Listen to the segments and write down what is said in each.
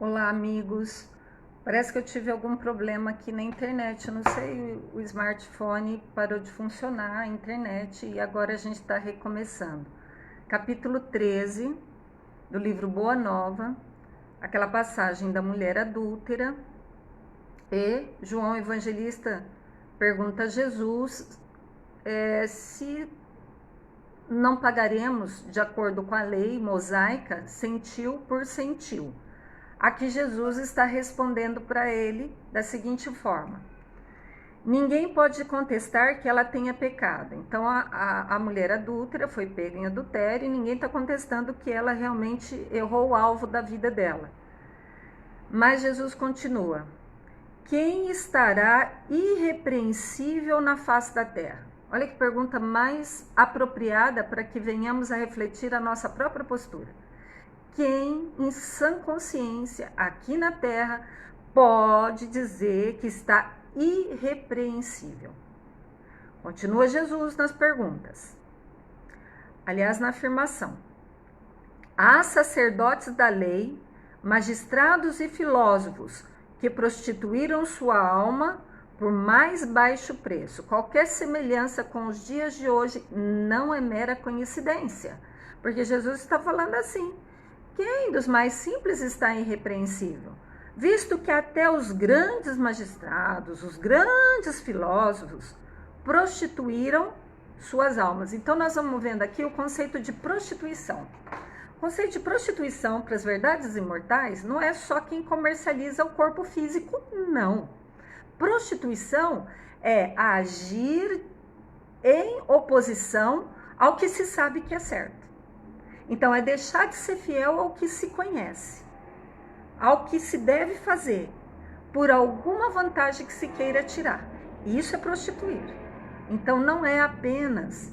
Olá, amigos. Parece que eu tive algum problema aqui na internet. Eu não sei, o smartphone parou de funcionar, a internet, e agora a gente está recomeçando. Capítulo 13 do livro Boa Nova, aquela passagem da mulher adúltera, e João Evangelista pergunta a Jesus se não pagaremos de acordo com a lei mosaica centil por centil. Aqui Jesus está respondendo para ele da seguinte forma: ninguém pode contestar que ela tenha pecado. Então a mulher adúltera foi pega em adultério e ninguém está contestando que ela realmente errou o alvo da vida dela. Mas Jesus continua: quem estará irrepreensível na face da terra? Olha que pergunta mais apropriada para que venhamos a refletir a nossa própria postura. Quem, em sã consciência, aqui na terra, pode dizer que está irrepreensível? Continua Jesus nas perguntas. Aliás, na afirmação. Há sacerdotes da lei, magistrados e filósofos que prostituíram sua alma por mais baixo preço. Qualquer semelhança com os dias de hoje não é mera coincidência, porque Jesus está falando assim: quem dos mais simples está irrepreensível? Visto que até os grandes magistrados, os grandes filósofos, prostituíram suas almas. Então nós vamos vendo aqui o conceito de prostituição. O conceito de prostituição para as verdades imortais não é só quem comercializa o corpo físico, não. Prostituição é agir em oposição ao que se sabe que é certo. Então, é deixar de ser fiel ao que se conhece, ao que se deve fazer, por alguma vantagem que se queira tirar. Isso é prostituir. Então, não é apenas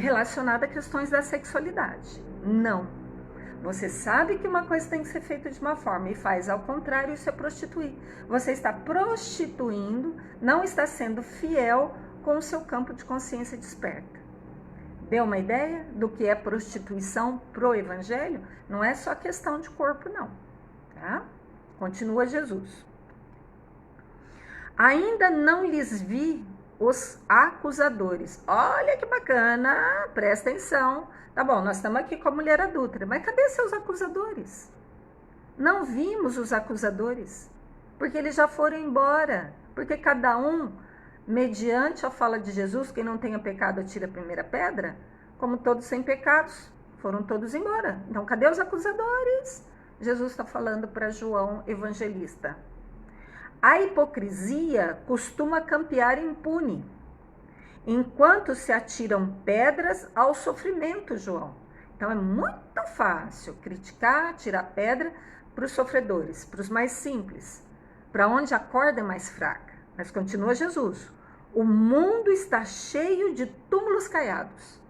relacionado a questões da sexualidade. Não. Você sabe que uma coisa tem que ser feita de uma forma e faz ao contrário, isso é prostituir. Você está prostituindo, não está sendo fiel com o seu campo de consciência desperta. Deu uma ideia do que é prostituição pro evangelho? Não é só questão de corpo, não. Tá? Continua Jesus. Ainda não lhes vi os acusadores. Olha que bacana, presta atenção. Tá bom, nós estamos aqui com a mulher adúltera, mas cadê seus acusadores? Não vimos os acusadores, porque eles já foram embora. Porque cada um, mediante a fala de Jesus, quem não tenha pecado atira a primeira pedra, como todos sem pecados, foram todos embora. Então, cadê os acusadores? Jesus está falando para João Evangelista. A hipocrisia costuma campear impune, enquanto se atiram pedras ao sofrimento, João. Então, é muito fácil criticar, tirar pedra para os sofredores, para os mais simples, para onde a corda é mais fraca. Mas continua Jesus. O mundo está cheio de túmulos caiados.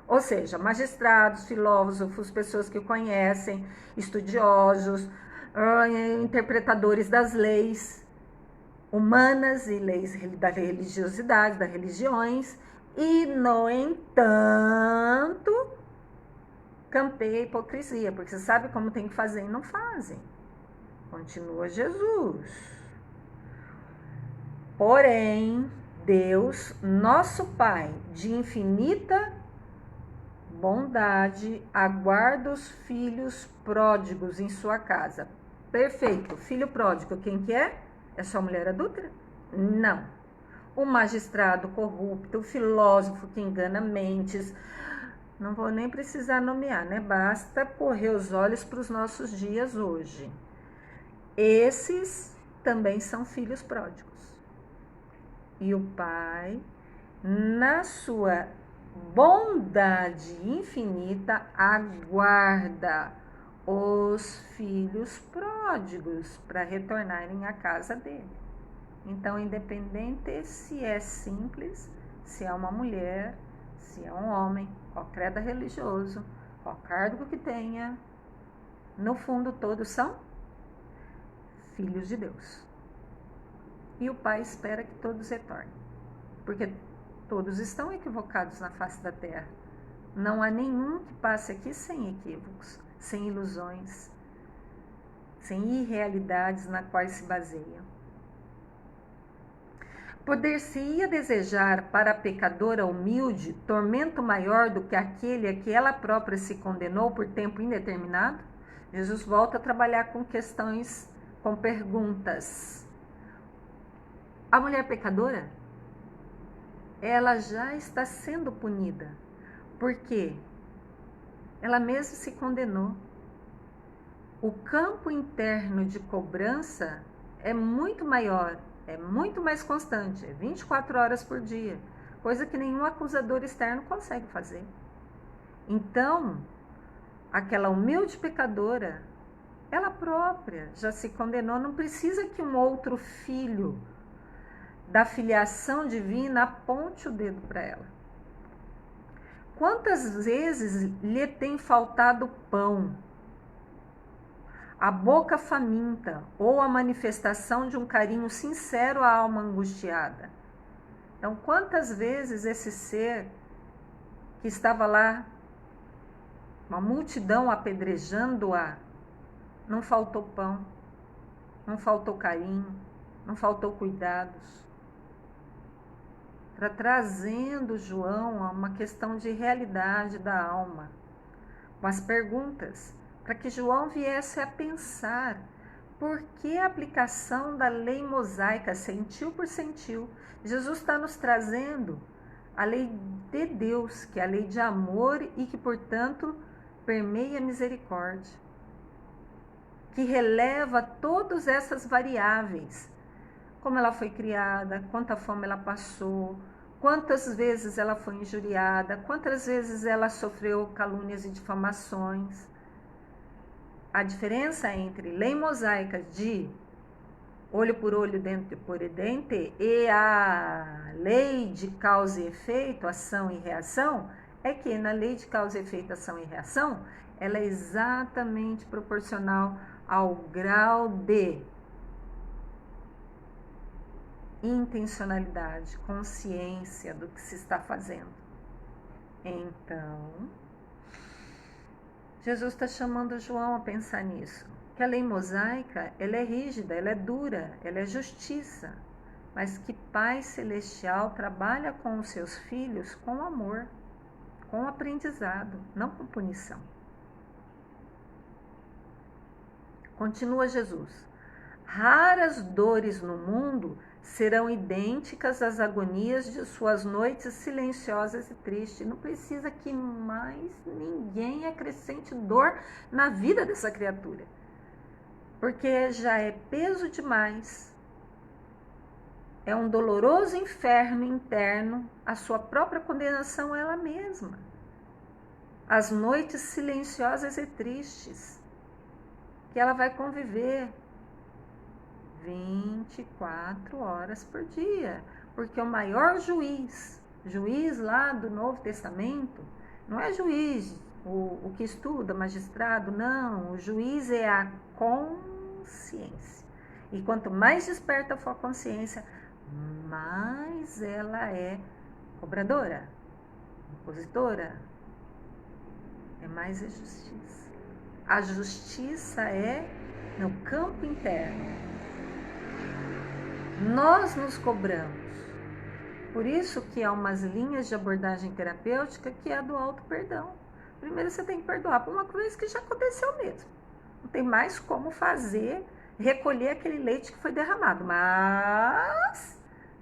Ou seja, magistrados, filósofos, pessoas que conhecem, estudiosos, interpretadores das leis humanas e leis da religiosidade, das religiões, e, no entanto, campeia a hipocrisia, porque você sabe como tem que fazer e não fazem. Continua Jesus. Porém, Deus, nosso Pai, de infinita bondade, aguarda os filhos pródigos em sua casa. Perfeito. Filho pródigo, quem que é? É só mulher adúltera? Não. O magistrado corrupto, o filósofo que engana mentes, não vou nem precisar nomear, né? Basta correr os olhos para os nossos dias hoje. Esses também são filhos pródigos. E o Pai, na sua bondade infinita, aguarda os filhos pródigos para retornarem à casa dele. Então, independente se é simples, se é uma mulher, se é um homem, qual credo religioso, qual cargo que tenha, no fundo todos são filhos de Deus. E o Pai espera que todos retornem, porque todos estão equivocados na face da terra. Não há nenhum que passe aqui sem equívocos, sem ilusões, sem irrealidades na quais se baseiam. Poder-se-ia desejar para a pecadora humilde tormento maior do que aquele a que ela própria se condenou por tempo indeterminado? Jesus volta a trabalhar com questões, com perguntas. A mulher pecadora, ela já está sendo punida, porque ela mesma se condenou. O campo interno de cobrança é muito maior, é muito mais constante, é 24 horas por dia, coisa que nenhum acusador externo consegue fazer. Então, aquela humilde pecadora, ela própria já se condenou, não precisa que um outro filho da filiação divina aponte o dedo para ela. Quantas vezes lhe tem faltado pão, a boca faminta ou a manifestação de um carinho sincero à alma angustiada? Então, quantas vezes esse ser que estava lá, uma multidão apedrejando-a, não faltou pão, não faltou carinho, não faltou cuidados, trazendo João a uma questão de realidade da alma, com as perguntas, para que João viesse a pensar por que a aplicação da lei mosaica, centil por centil. Jesus está nos trazendo a lei de Deus, que é a lei de amor e que, portanto, permeia a misericórdia, que releva todas essas variáveis, como ela foi criada, quanta fome ela passou, quantas vezes ela foi injuriada, quantas vezes ela sofreu calúnias e difamações. A diferença entre lei mosaica de olho por olho, dente por dente, e a lei de causa e efeito, ação e reação, é que na lei de causa e efeito, ação e reação, ela é exatamente proporcional ao grau de intencionalidade, consciência do que se está fazendo. Então, Jesus está chamando João a pensar nisso, que a lei mosaica, ela é rígida, ela é dura, ela é justiça, mas que Pai Celestial trabalha com os seus filhos com amor, com aprendizado, não com punição. Continua Jesus. Raras dores no mundo serão idênticas às agonias de suas noites silenciosas e tristes. Não precisa que mais ninguém acrescente dor na vida dessa criatura, porque já é peso demais. É um doloroso inferno interno, a sua própria condenação a ela mesma. As noites silenciosas e tristes que ela vai conviver 24 horas por dia, porque o maior juiz lá do Novo Testamento, não é juiz, o que estuda, magistrado, não, o juiz é a consciência. E quanto mais desperta for a consciência, mais ela é cobradora, impositora, é mais a justiça. A justiça é no campo interno. Nós nos cobramos. Por isso que há umas linhas de abordagem terapêutica que é a do auto-perdão. Primeiro você tem que perdoar por uma coisa que já aconteceu mesmo. Não tem mais como fazer, recolher aquele leite que foi derramado. Mas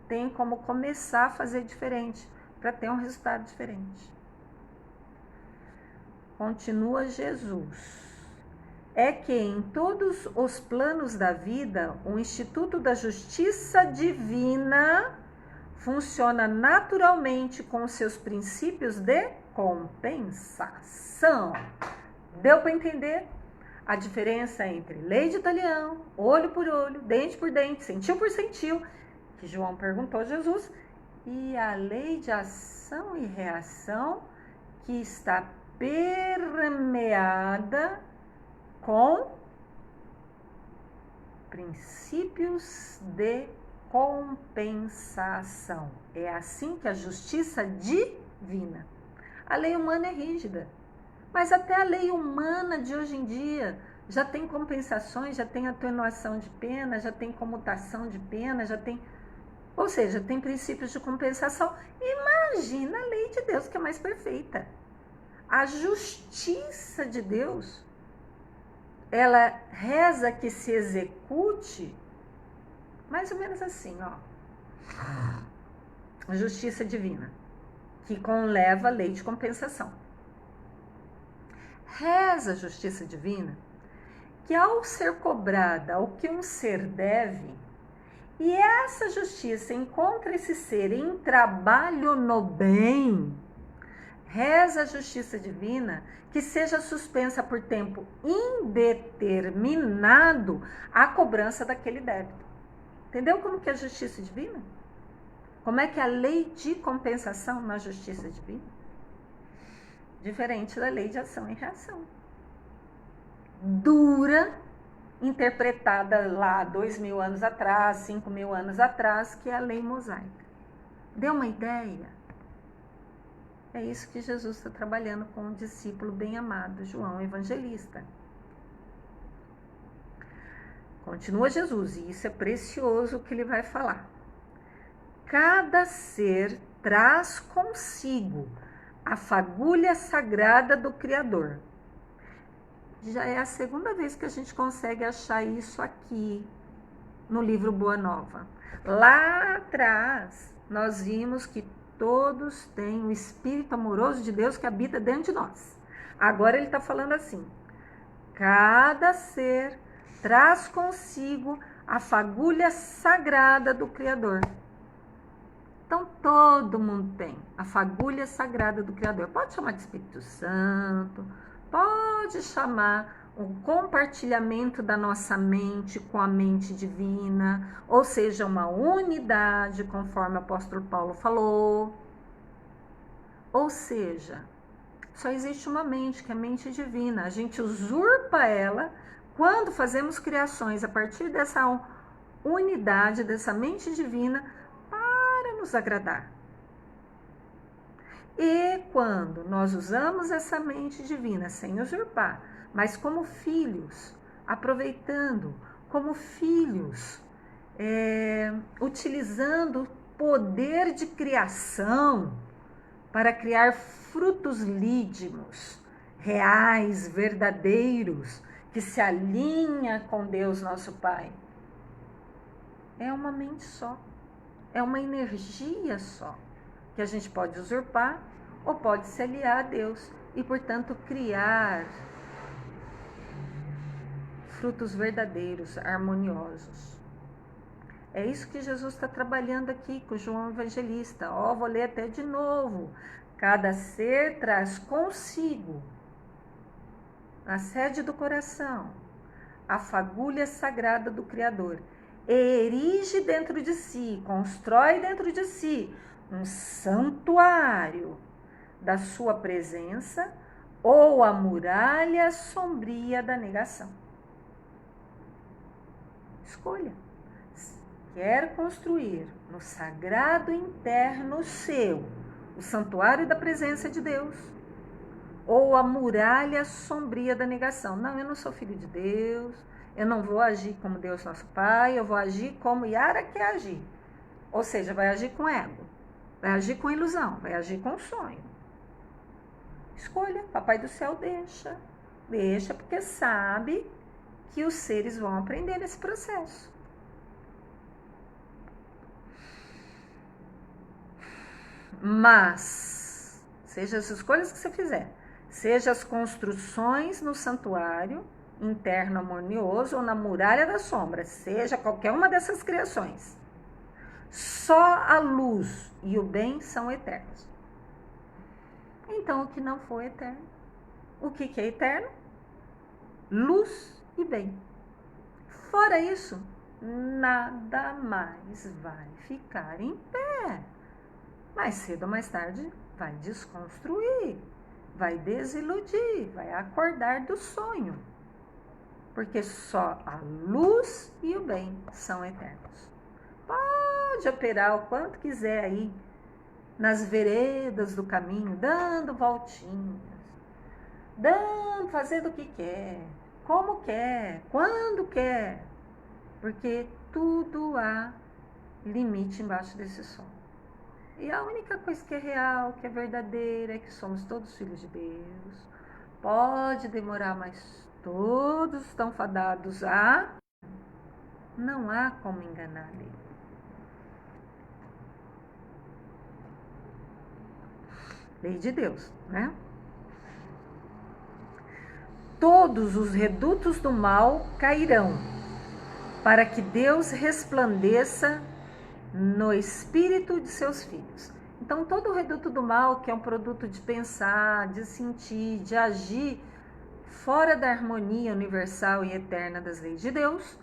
tem como começar a fazer diferente, para ter um resultado diferente. Continua Jesus. É que em todos os planos da vida, o Instituto da Justiça Divina funciona naturalmente com seus princípios de compensação. Deu para entender a diferença entre lei de talião, olho por olho, dente por dente, centil por centil, que João perguntou a Jesus, e a lei de ação e reação, que está permeada com princípios de compensação. É assim que a justiça divina. A lei humana é rígida, Mas até a lei humana de hoje em dia já tem compensações, já tem atenuação de pena, já tem comutação de pena, já tem... Ou seja, tem princípios de compensação. Imagina a lei de Deus, que é mais perfeita. A justiça de Deus, ela reza que se execute mais ou menos assim, ó. A justiça divina, que conleva a lei de compensação. Reza a justiça divina que ao ser cobrada o que um ser deve, e essa justiça encontra esse ser em trabalho no bem, reza a justiça divina que seja suspensa por tempo indeterminado a cobrança daquele débito. Entendeu como que é a justiça divina? Como é que é a lei de compensação na justiça divina? Diferente da lei de ação e reação. Dura, interpretada lá 2.000 anos atrás, 5.000 anos atrás, que é a lei mosaica. Deu uma ideia? É isso que Jesus está trabalhando com um discípulo bem amado, João Evangelista. Continua Jesus, e isso é precioso o que ele vai falar. Cada ser traz consigo a fagulha sagrada do Criador. Já é a segunda vez que a gente consegue achar isso aqui no livro Boa Nova. Lá atrás, nós vimos que todos têm o Espírito amoroso de Deus que habita dentro de nós. Agora ele está falando assim: cada ser traz consigo a fagulha sagrada do Criador. Então, todo mundo tem a fagulha sagrada do Criador. Pode chamar de Espírito Santo, pode chamar o compartilhamento da nossa mente com a mente divina, ou seja, uma unidade, conforme o apóstolo Paulo falou. Ou seja, só existe uma mente, que é a mente divina. A gente usurpa ela quando fazemos criações a partir dessa unidade, dessa mente divina, para nos agradar. E quando nós usamos essa mente divina sem usurpar, mas como filhos, aproveitando, como filhos, utilizando o poder de criação para criar frutos lídimos, reais, verdadeiros, que se alinha com Deus nosso Pai. É uma mente só, é uma energia só, que a gente pode usurpar ou pode se aliar a Deus e, portanto, criar frutos verdadeiros, harmoniosos. É isso que Jesus está trabalhando aqui com João Evangelista. Vou ler até de novo. Cada ser traz consigo, na sede do coração, a fagulha sagrada do Criador. E erige dentro de si, constrói dentro de si um santuário da sua presença ou a muralha sombria da negação. Escolha. Quer construir no sagrado interno seu o santuário da presença de Deus ou a muralha sombria da negação? Não, eu não sou filho de Deus, eu não vou agir como Deus nosso Pai, eu vou agir como Yara quer agir. Ou seja, vai agir com ego, vai agir com ilusão, vai agir com sonho. Escolha, Papai do Céu deixa porque sabe que os seres vão aprender nesse processo. Mas, seja as escolhas que você fizer, seja as construções no santuário interno harmonioso ou na muralha da sombra, seja qualquer uma dessas criações, só a luz e o bem são eternos. Então, o que não for eterno, o que é eterno? Luz e bem. Fora isso, nada mais vai ficar em pé. Mais cedo ou mais tarde, vai desconstruir, vai desiludir, vai acordar do sonho. Porque só a luz e o bem são eternos. Pode operar o quanto quiser aí, nas veredas do caminho, dando voltinhas, dando, fazendo o que quer, como quer, quando quer, porque tudo há limite embaixo desse sol. E a única coisa que é real, que é verdadeira, é que somos todos filhos de Deus. Pode demorar, mas todos estão fadados a... Não há como enganar ele. Lei de Deus, né? Todos os redutos do mal cairão, para que Deus resplandeça no espírito de seus filhos. Então, todo o reduto do mal, que é um produto de pensar, de sentir, de agir fora da harmonia universal e eterna das leis de Deus,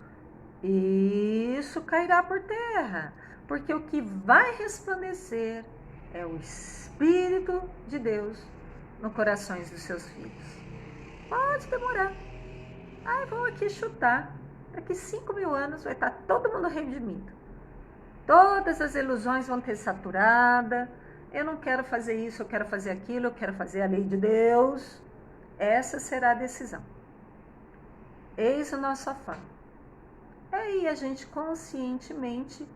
isso cairá por terra, porque o que vai resplandecer é o Espírito de Deus no corações dos seus filhos. Pode demorar. Vou aqui chutar. Daqui 5.000 anos vai estar todo mundo redimido. Todas as ilusões vão ter saturada. Eu não quero fazer isso, eu quero fazer aquilo, eu quero fazer a lei de Deus. Essa será a decisão. Eis o nosso afã. É aí a gente conscientemente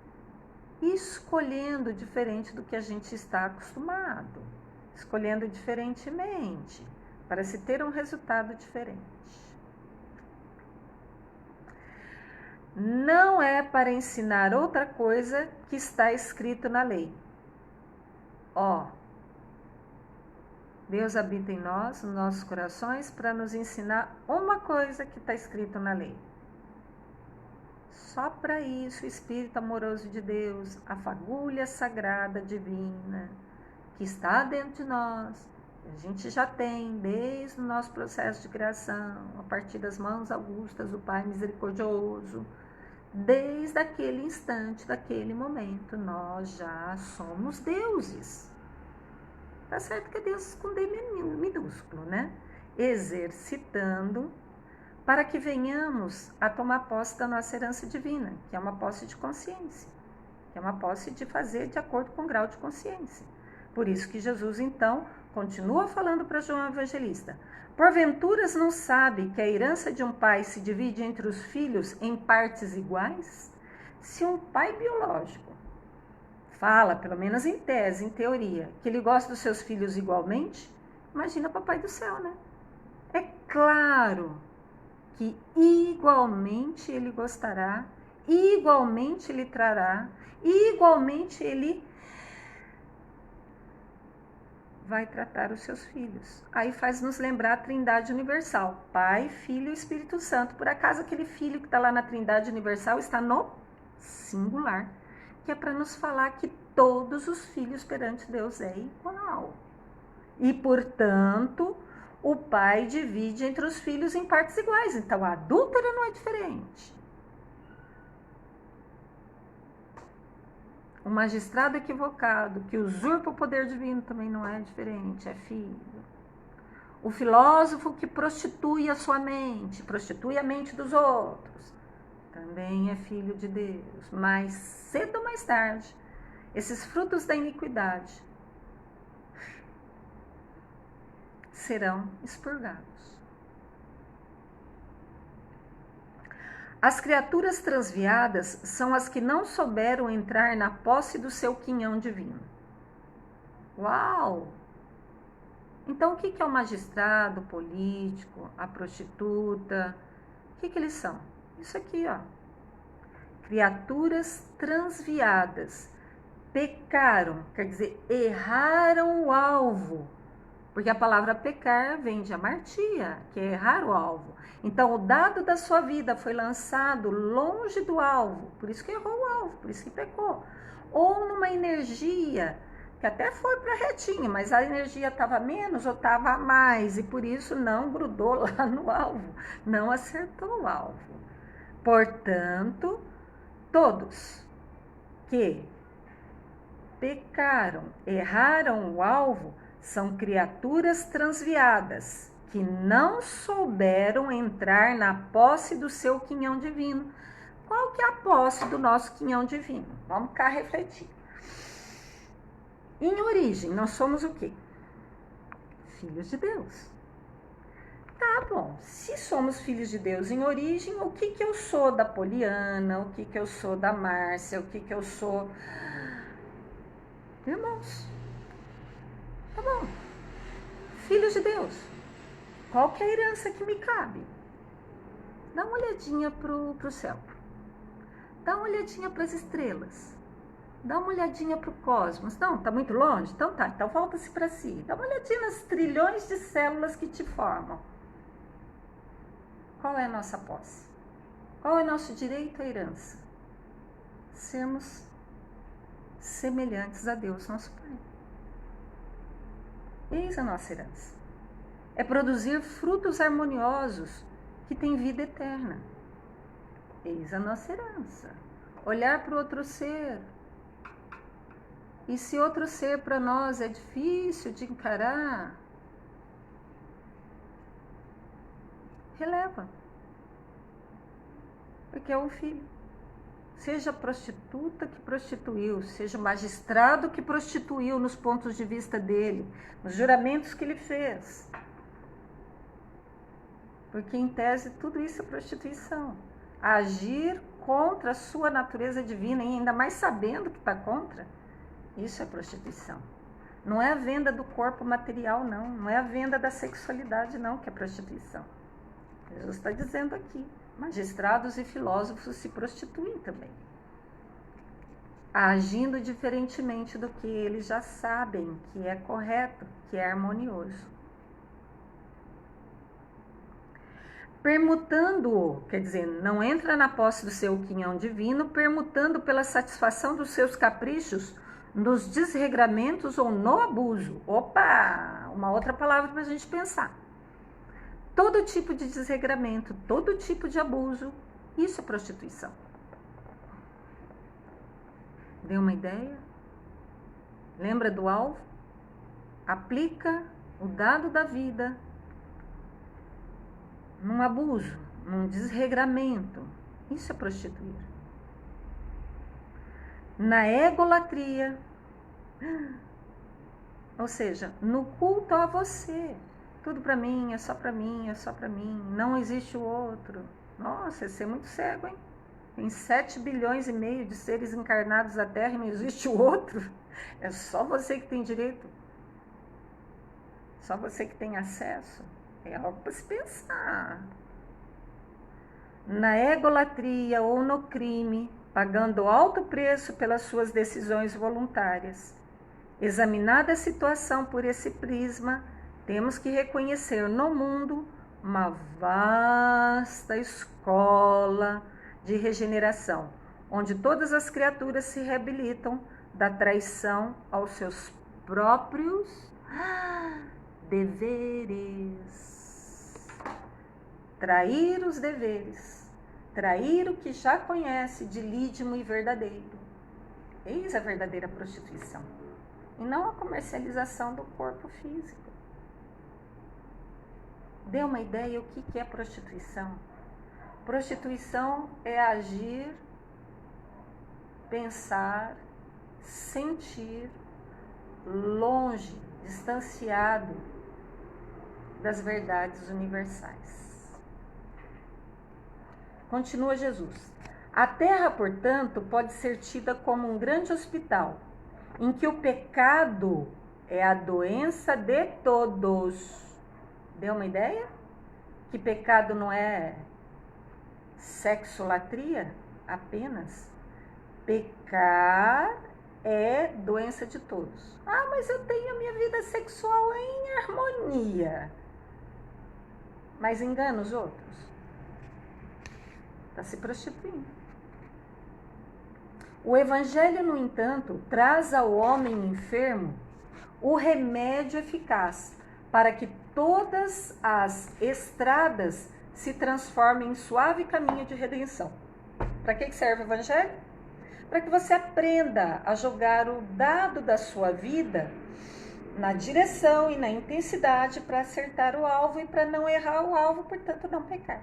escolhendo diferente do que a gente está acostumado. Escolhendo diferentemente, para se ter um resultado diferente. Não é para ensinar outra coisa que está escrito na lei. Deus habita em nós, nos nossos corações, para nos ensinar uma coisa que está escrito na lei. Só para isso, o Espírito amoroso de Deus, a fagulha sagrada divina, que está dentro de nós, a gente já tem desde o nosso processo de criação, a partir das mãos augustas do Pai misericordioso, desde aquele instante, daquele momento, nós já somos deuses. Tá certo que é Deus com D minúsculo, né? Exercitando para que venhamos a tomar posse da nossa herança divina, que é uma posse de consciência, que é uma posse de fazer de acordo com o grau de consciência. Por isso que Jesus, então, continua falando para João Evangelista: porventuras não sabe que a herança de um pai se divide entre os filhos em partes iguais? Se um pai biológico fala, pelo menos em tese, em teoria, que ele gosta dos seus filhos igualmente, imagina o Papai do Céu, né? É claro que igualmente ele gostará, igualmente ele trará, igualmente ele vai tratar os seus filhos. Aí faz nos lembrar a Trindade Universal, Pai, Filho e Espírito Santo. Por acaso aquele filho que está lá na Trindade Universal está no singular, que é para nos falar que todos os filhos perante Deus é igual. E, portanto, o pai divide entre os filhos em partes iguais. Então, a adúltera não é diferente. O magistrado equivocado, que usurpa o poder divino, também não é diferente, é filho. O filósofo que prostitui a sua mente, prostitui a mente dos outros, também é filho de Deus. Mais cedo ou mais tarde, esses frutos da iniquidade serão expurgados. As criaturas transviadas são as que não souberam entrar na posse do seu quinhão divino. Uau! Então, o que é o magistrado, o político, a prostituta? O que eles são? Isso aqui, ó. Criaturas transviadas. Pecaram, quer dizer, erraram o alvo. Porque a palavra pecar vem de amartia, que é errar o alvo. Então, o dado da sua vida foi lançado longe do alvo, por isso que errou o alvo, por isso que pecou. Ou numa energia que até foi para retinha, mas a energia estava menos ou estava a mais, e por isso não grudou lá no alvo, não acertou o alvo. Portanto, todos que pecaram, erraram o alvo, são criaturas transviadas, que não souberam entrar na posse do seu quinhão divino. Qual que é a posse do nosso quinhão divino? Vamos cá refletir. Em origem, nós somos o quê? Filhos de Deus. Tá bom, se somos filhos de Deus em origem, o que eu sou da Poliana, o que eu sou da Márcia, o que eu sou... Irmãos, tá bom, filhos de Deus, qual que é a herança que me cabe? Dá uma olhadinha pro céu, dá uma olhadinha para as estrelas, dá uma olhadinha para o cosmos. Não, tá muito longe? Então tá, então volta-se para si. Dá uma olhadinha nas trilhões de células que te formam. Qual é a nossa posse? Qual é nosso direito à herança? Sermos semelhantes a Deus, nosso Pai. Eis a nossa herança. É produzir frutos harmoniosos que têm vida eterna. Eis a nossa herança. Olhar para o outro ser. E se outro ser para nós é difícil de encarar, releva. Porque é um filho. Seja a prostituta que prostituiu, seja o magistrado que prostituiu nos pontos de vista dele, nos juramentos que ele fez. Porque, em tese, tudo isso é prostituição. Agir contra a sua natureza divina, e ainda mais sabendo que está contra, isso é prostituição. Não é a venda do corpo material, não. Não é a venda da sexualidade, não, que é prostituição. Jesus está dizendo aqui. Magistrados e filósofos se prostituem também, agindo diferentemente do que eles já sabem que é correto, que é harmonioso. Permutando, quer dizer, não entra na posse do seu quinhão divino, permutando pela satisfação dos seus caprichos, nos desregramentos ou no abuso. Opa! Uma outra palavra para a gente pensar. Todo tipo de desregramento, todo tipo de abuso, isso é prostituição. Deu uma ideia? Lembra do alvo? Aplica o dado da vida num abuso, num desregramento. Isso é prostituir. Na egolatria, ou seja, no culto a você. Tudo para mim, é só para mim, é só para mim. Não existe o outro. Nossa, esse é muito cego, hein? Tem 7 bilhões e meio de seres encarnados na Terra e não existe o outro. É só você que tem direito. Só você que tem acesso. É algo para se pensar. Na egolatria ou no crime, pagando alto preço pelas suas decisões voluntárias. Examinada a situação por esse prisma, temos que reconhecer no mundo uma vasta escola de regeneração, onde todas as criaturas se reabilitam da traição aos seus próprios deveres. Trair os deveres, trair o que já conhece de lídimo e verdadeiro. Eis a verdadeira prostituição, e não a comercialização do corpo físico. Dê uma ideia o que é prostituição? Prostituição é agir, pensar, sentir longe, distanciado das verdades universais. Continua Jesus. A terra, portanto, pode ser tida como um grande hospital, em que o pecado é a doença de todos. Deu uma ideia? Que pecado não é sexolatria apenas. Pecar é doença de todos. Ah, mas eu tenho a minha vida sexual em harmonia. Mas engana os outros. Está se prostituindo. O Evangelho, no entanto, traz ao homem enfermo o remédio eficaz para que todas as estradas se transformem em suave caminho de redenção. Para que serve o Evangelho? Para que você aprenda a jogar o dado da sua vida na direção e na intensidade para acertar o alvo e para não errar o alvo, portanto não pecar.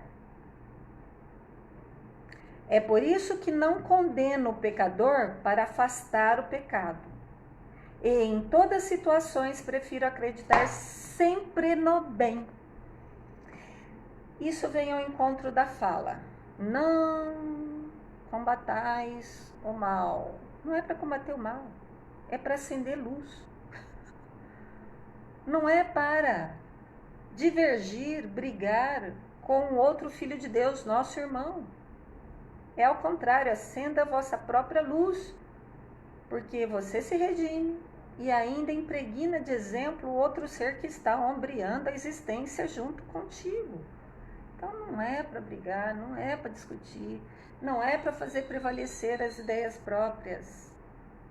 É por isso que não condeno o pecador para afastar o pecado. E em todas as situações prefiro acreditar sempre no bem. Isso vem ao encontro da fala: não combatais o mal. Não é para combater o mal, é para acender luz. Não é para divergir, brigar com o outro filho de Deus, nosso irmão. É ao contrário, acenda a vossa própria luz, porque você se redime e ainda impregna de exemplo o outro ser que está ombreando a existência junto contigo. Então não é para brigar, não é para discutir, não é para fazer prevalecer as ideias próprias,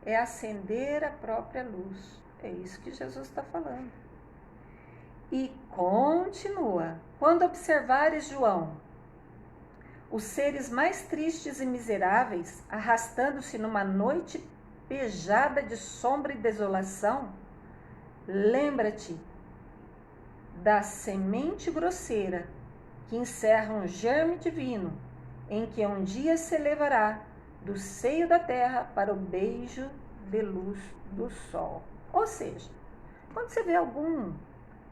é acender a própria luz. É isso que Jesus está falando. E continua: quando observares, João, os seres mais tristes e miseráveis arrastando-se numa noite pejada de sombra e desolação, lembra-te da semente grosseira que encerra um germe divino, em que um dia se elevará do seio da terra para o beijo de luz do sol. Ou seja, quando você vê algum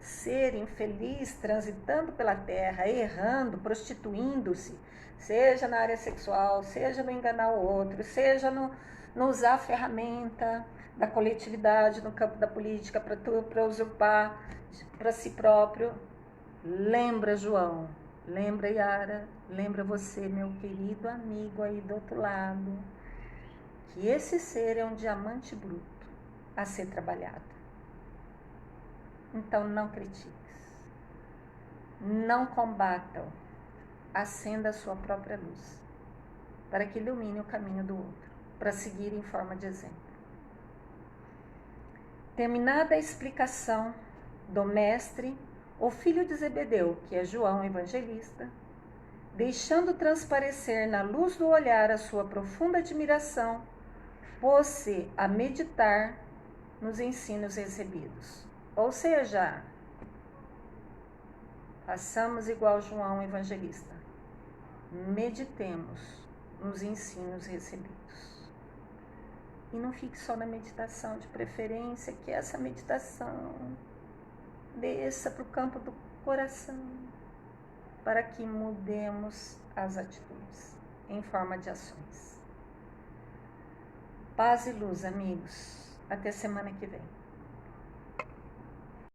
ser infeliz transitando pela terra, errando, prostituindo-se, seja na área sexual, seja no enganar o outro, seja no usar a ferramenta da coletividade no campo da política para usurpar para si próprio, lembra, João, lembra, Yara, lembra você, meu querido amigo aí do outro lado, que esse ser é um diamante bruto a ser trabalhado. Então não critiques, não combatam, acenda a sua própria luz, para que ilumine o caminho do outro, para seguir em forma de exemplo. Terminada a explicação do mestre, o filho de Zebedeu, que é João Evangelista, deixando transparecer na luz do olhar a sua profunda admiração, pôs-se a meditar nos ensinos recebidos. Ou seja, façamos igual João Evangelista. Meditemos nos ensinos recebidos. E não fique só na meditação, de preferência que essa meditação desça para o campo do coração, para que mudemos as atitudes em forma de ações. Paz e luz, amigos. Até semana que vem.